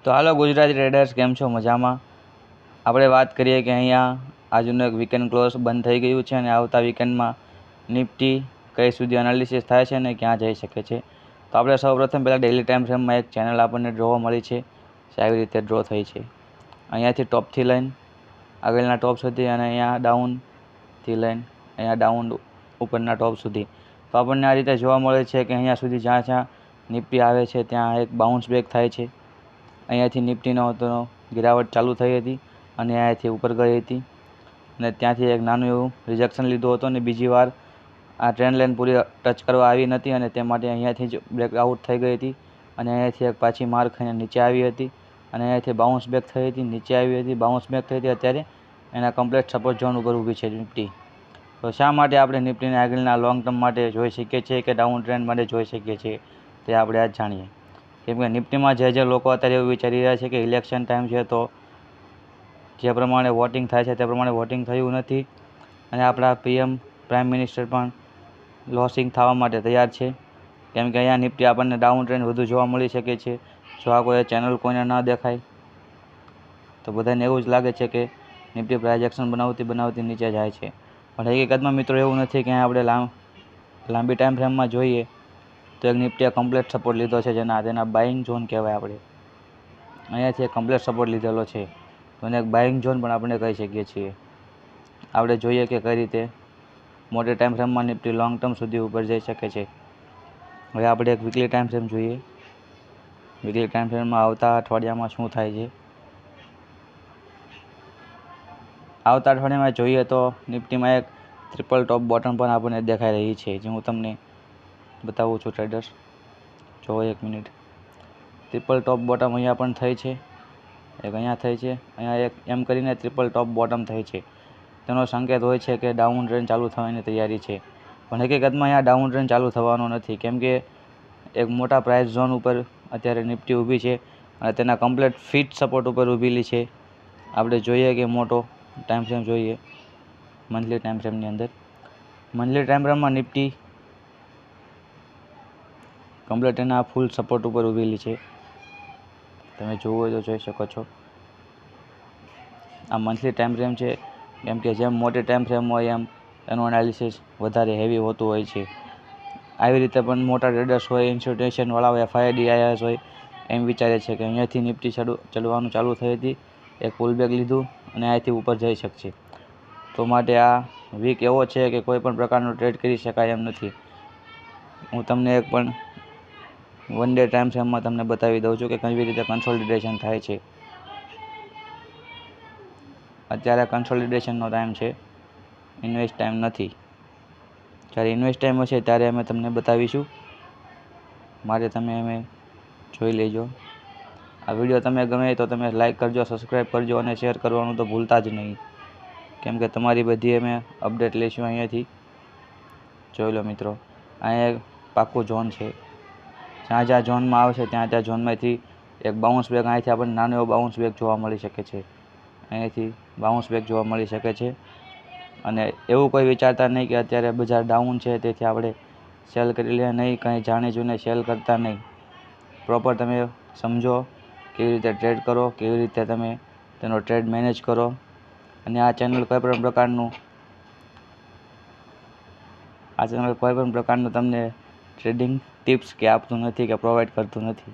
તો હાલો ગુજરાતી ટ્રેડર્સ, કેમ છો? મજામાં? આપણે વાત કરીએ કે અહીંયા આજનું એક વીકેન્ડ ક્લોઝ બંધ થઈ ગયું છે અને આવતા વીકેન્ડમાં નિફ્ટી કઈ સુધી એનાલિસિસ થાય છે અને ક્યાં જઈ શકે છે. તો આપણે સૌપ્રથમ પહેલાં ડેલી ટાઈમ ફ્રેમમાં એક ચેનલ આપણને જોવા મળી છે, આવી રીતે ડ્રો થઈ છે. અહીંયાથી ટોપથી લઈને આગળના ટોપ સુધી અને અહીંયા ડાઉનથી લઈને અહીંયા ડાઉન ઉપરના ટોપ સુધી. તો આપણને આ રીતે જોવા મળે છે કે અહીંયા સુધી જ્યાં નિફ્ટી આવે છે ત્યાં એક બાઉન્સ બેક થાય છે. અહીંયાથી નિફ્ટીનો તો ગિરાવટ ચાલુ થઈ હતી અને અહીંયાથી ઉપર ગઈ હતી અને ત્યાંથી એક નાનું એવું રિજેક્શન લીધું હતું અને બીજી વાર આ ટ્રેન્ડ લાઇન પૂરી ટચ કરવા આવી નથી અને તે માટે અહીંયાથી જ બ્રેકઆઉટ થઈ ગઈ હતી અને અહીંયાથી એક પાછી માર ખાઈને નીચે આવી હતી અને અહીંયાથી બાઉન્સ બેક થઈ હતી, નીચે આવી હતી, બાઉન્સ બેક થઈ હતી. અત્યારે એના કમ્પ્લીટ સપોર્ટ ઝોન ઉપર ઊભી છે નિફ્ટી. તો શા માટે આપણે નિફ્ટીને આગળના લોંગ ટર્મ માટે જોઈ શકીએ છીએ કે ડાઉન ટ્રેન્ડ માટે જોઈ શકીએ છીએ તે આપણે આજ જાણીએ. કેમ કે નિફ્ટીમાં જે લોકો અત્યારે એવું વિચારી રહ્યા છે કે ઇલેક્શન ટાઈમ છે તો જે પ્રમાણે વોટિંગ થાય છે તે પ્રમાણે વોટિંગ થયું નથી અને આપણા પ્રાઇમ મિનિસ્ટર પણ લોસિંગ થવા માટે તૈયાર છે. કેમ કે અહીંયા નિફ્ટી આપણને ડાઉન ટ્રેન્ડ વધુ જોવા મળી શકે છે. જો આ કોઈ ચેનલ કોઈને ન દેખાય તો બધાને એવું જ લાગે છે કે નિફ્ટી પ્રાઇસ એક્શન બનાવતી નીચે જાય છે. પણ હકીકતમાં મિત્રો એવું નથી કે આપણે લાંબી ટાઈમ ફ્રેમમાં જોઈએ તો એક નિફ્ટીએ કમ્પ્લીટ સપોર્ટ લીધો છે, તેના બાઇંગ ઝોન કહેવાય. આપણે અહીંયાથી એક કમ્પ્લીટ સપોર્ટ લીધેલો છે તો એને એક બાઇંગ ઝોન પણ આપણે કહી શકીએ છીએ. આપણે જોઈએ કે કઈ રીતે મોટી ટાઈમ ફ્રેમમાં નિફ્ટી લોંગ ટર્મ સુધી ઉપર જઈ શકે છે. હવે આપણે એક વીકલી ટાઈમ ફ્રેમ જોઈએ. વીકલી ટાઈમ ફ્રેમમાં આવતા અઠવાડિયામાં શું થાય છે. આવતા અઠવાડિયામાં જોઈએ તો નિફ્ટીમાં એક ટ્રિપલ ટોપ બોટમ પણ આપણને દેખાઈ રહી છે, જે હું તમને બતાવું છું ટ્રેડર્સ. જો એક મિનિટ. ટ્રિપલ ટોપ બોટમ અહીંયા પણ થઈ છે, એક અહીંયા થઈ છે, અહીંયા એક એમ કરીને ટ્રિપલ ટોપ બોટમ થઈ છે. તેનો સંકેત હોય છે કે ડાઉન ટ્રેન્ડ ચાલુ થવાની તૈયારી છે. પણ હકીકતમાં અહીંયા ડાઉન ટ્રેન્ડ ચાલુ થવાનો નથી, કેમ કે એક મોટા પ્રાઇસ ઝોન ઉપર અત્યારે નિફ્ટી ઊભી છે અને તેના કમ્પ્લીટ ફિટ સપોર્ટ ઉપર ઊભેલી છે. આપણે જોઈએ કે મોટો ટાઈમ ફ્રેમ જોઈએ મંથલી ટાઈમ ફ્રેમની અંદર. મંથલી ટાઈમ ફ્રેમમાં નિફ્ટી કમ્પ્લીટ એના ફૂલ સપોર્ટ ઉપર ઊભેલી છે. તમે જોવું હોય તો જોઈ શકો છો. આ મંથલી ટાઈમ ફ્રેમ છે, કેમ કે જેમ મોટી ટાઈમ ફ્રેમ હોય એમ એનું એનાલિસિસ વધારે હેવી હોતું હોય છે. આવી રીતે પણ મોટા ટ્રેડર્સ હોય, ઇન્સ્ટિટ્યુશનવાળા હોય, FIDIS હોય, એમ વિચારે છે કે અહીંયાથી નિફ્ટી ચડવાનું ચાલુ થઈ હતી, એક પુલબેક લીધું અને અહીંયાથી ઉપર જઈ શકશે. તો માટે આ વીક એવો છે કે કોઈ પણ પ્રકારનો ટ્રેડ કરી શકાય એમ નથી. હું તમને એક પણ વન ડે ટાઈમ ફ્રેમમાં તમને બતાવી દઉં છું કે કેવી રીતે કન્સોલિડેશન થાય છે. અત્યારે કન્સોલિડેશનનો ટાઈમ છે, ઇન્વેસ્ટ ટાઈમ નથી. જ્યારે ઇન્વેસ્ટ ટાઈમ હશે ત્યારે અમે તમને બતાવીશું, માટે તમે અમે જોઈ લેજો. આ વિડીયો તમે ગમે તો તમે લાઈક કરજો, સબસ્ક્રાઈબ કરજો અને શેર કરવાનું તો ભૂલતા જ નહીં, કેમ કે તમારી બધી અમે અપડેટ લઈશું અહીંયાથી. જોઈ લો મિત્રો, અહીંયા એક પાક્કું ઝોન છે. જ્યાં ઝોનમાં આવશે ત્યાં ઝોનમાંથી એક બાઉન્સ બેક, અહીંથી આપણને નાનો એવો બાઉન્સ બેક જોવા મળી શકે છે. અહીંયાથી બાઉન્સ બેક જોવા મળી શકે છે. અને એવું કોઈ વિચારતા નહીં કે અત્યારે બજાર ડાઉન છે તેથી આપણે સેલ કરી લે નહીં, કંઈ જાણી જોઈને સેલ કરતા નહીં. પ્રોપર તમે સમજો કેવી રીતે ટ્રેડ કરો, કેવી રીતે તમે તેનો ટ્રેડ મેનેજ કરો. અને આ ચેનલ કોઈ પણ પ્રકારનું તમને ટ્રેડિંગ ટિપ્સ કે આપતું નથી કે પ્રોવાઈડ કરતું નથી.